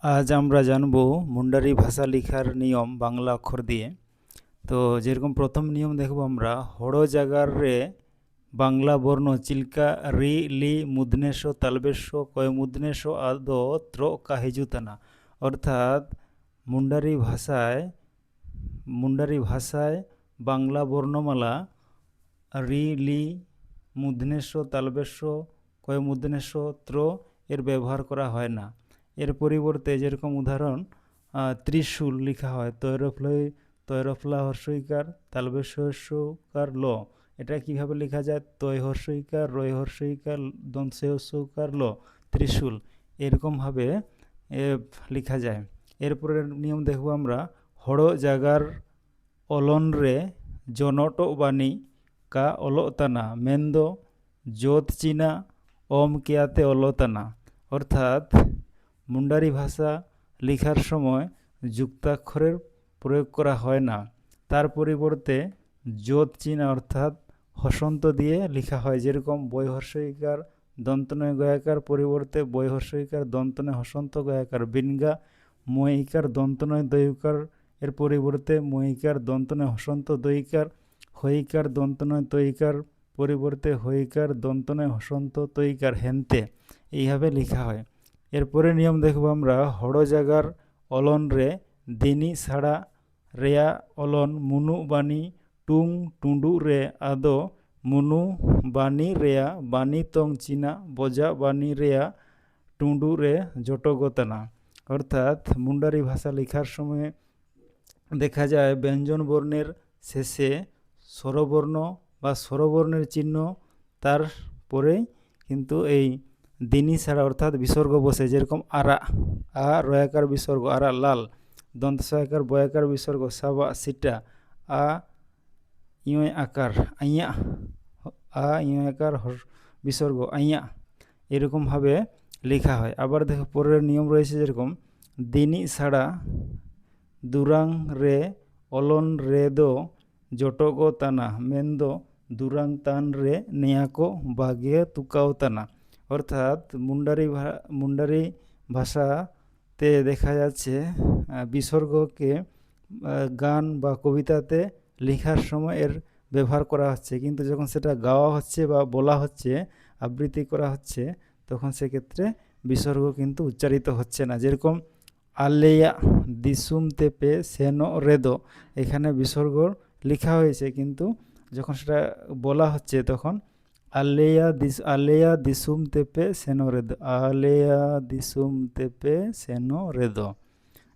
আজ আমরা জানব মুন্ডারি ভাষা লেখার নিয়ম বাংলা অক্ষর দিয়ে। তো যেরকম প্রথম নিয়ম দেখব আমরা, হড় জাগার রে বাংলা বর্ণ চিল্কা রি লি মুদনেশ তালবেশ কয় মুদনেশ আদ ত্র কাহিজুতানা। অর্থাৎ মুন্ডারি ভাষায় বাংলা বর্ণমালা রি লি মুদনেশ তালবেশ কয় মুদনেশ ত্র এর ব্যবহার করা হয় না। এর পরিবর্তে যেরকম উদাহরণ ত্রিশূল লেখা হয় তৈরফলা হর্ষইকার তালবেশ হর্ষকার ল। এটা কিভাবে লেখা যায়? তৈ হর্ষইকার রয় হর্ষইকার দন্তসে হর্ষকার ল, ত্রিশূল। এরকমভাবে লেখা যায়। এরপরের নিয়ম দেখব আমরা, হড় জাগার অলন রে জনট বাণী কা অলতানা মেন্দ জোত চীনা ওম কেয়াতে অলতানা। অর্থাৎ মুন্ডারি ভাষা লেখার সময় যুক্তাক্ষরের প্রয়োগ করা হয় না, তার পরিবর্তে জোত চিহ্ন অর্থাৎ হসন্ত দিয়ে লেখা হয়। যেরকম বই হর্ষইকার দন্তনয় গয়াকার পরিবর্তে বই হর্ষইকার দন্তনয় হসন্ত গয়াকার, বিনগা ময়িকার দন্তনয় দয়িকার এর পরিবর্তে ময়িকার দন্তনয় হসন্ত দয়িকার, হইকার দন্তনয় তৈকার পরিবর্তে হইকার দন্তনয় হসন্ত তৈকার, হেনতে এইভাবে লেখা হয়। এরপরে নিয়ম দেখব আমরা, হড় জাগার অলন রে দিনী ছাড়া রেয়া অলন মুনু বাণী টুং টুডু রে আদো মুনু বাণী রেয়া বাণী তং চীনা বজা বাণী রেয়া টুডু রে জটগতানা। অর্থাৎ মুন্ডারি ভাষা লেখার সময় দেখা যায় ব্যঞ্জন বর্ণের শেষে স্বরবর্ণ বা স্বরবর্ণের চিহ্ন, তার পরেই কিন্তু এই দিনী ছাড়া অর্থাৎ বিসর্গ বসে। যেরকম আরা, আ রয়াকার বিসর্গ আরা লাল, দন্ত সয়াকার বয়াকার বিসর্গ সাবা সিটা, আ ইয় আকার আইয়া, আ ইয় আকার বিসর্গ আইয়া, এরকমভাবে লেখা হয়। আবার দেখো পরের নিয়ম রয়েছে, যেরকম দিনী ছাড়া দুরাং রে অলন রে দো জটগো তানা মেন্দো দুরাং তান রে নেয়াকো বাগিয়ে তুকাও তানা। অর্থাৎ মুন্ডারি ভাষাতে দেখা যাচ্ছে বিসর্গকে গান বা কবিতাতে লেখার সময় এর ব্যবহার করা হচ্ছে, কিন্তু যখন সেটা গাওয়া হচ্ছে বা বলা হচ্ছে, আবৃত্তি করা হচ্ছে, তখন সেক্ষেত্রে বিসর্গ কিন্তু উচ্চারিত হচ্ছে না। যেরকম আলেয়া দিসুম তেপে সেনো রেদো, এখানে বিসর্গ লেখা হয়েছে, কিন্তু যখন সেটা বলা হচ্ছে তখন আলেয়া দিসুম তেপে সেনো রেদো, আলেয়া দিসুম তেপে সেনো রেদো,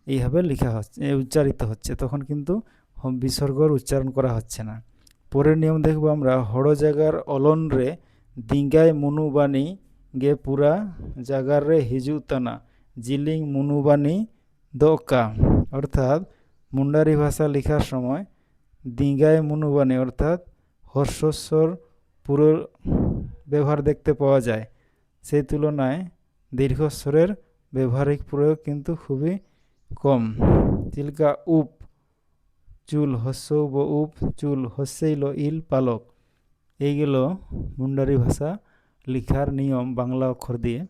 এইভাবে লেখা হচ্ছে, উচ্চারিত হচ্ছে, তখন কিন্তু বিসর্গর উচ্চারণ করা হচ্ছে না। পরের নিয়ম দেখব আমরা, হড় জাগার অলন রে দিঙ্গায় মুনুবানি গে পুরা জাগার রে হিজুতানা জিলিং মুনুবানি দোকা। অর্থাৎ মুন্ডারি ভাষা লেখার সময় দিঙ্গায় মুনুবানি অর্থাৎ হর্ষস্বর পুরো ব্যবহার দেখতে পাওয়া যায়, সেই তুলনায় দীর্ঘস্বরের ব্যবহারিক প্রয়োগ কিন্তু খুবই কম। চিল্কা উপ চুল হস্য উপ চুল হস্যইল ইল পালক। এইগুলো মুন্ডারি ভাষা লেখার নিয়ম বাংলা অক্ষর দিয়ে।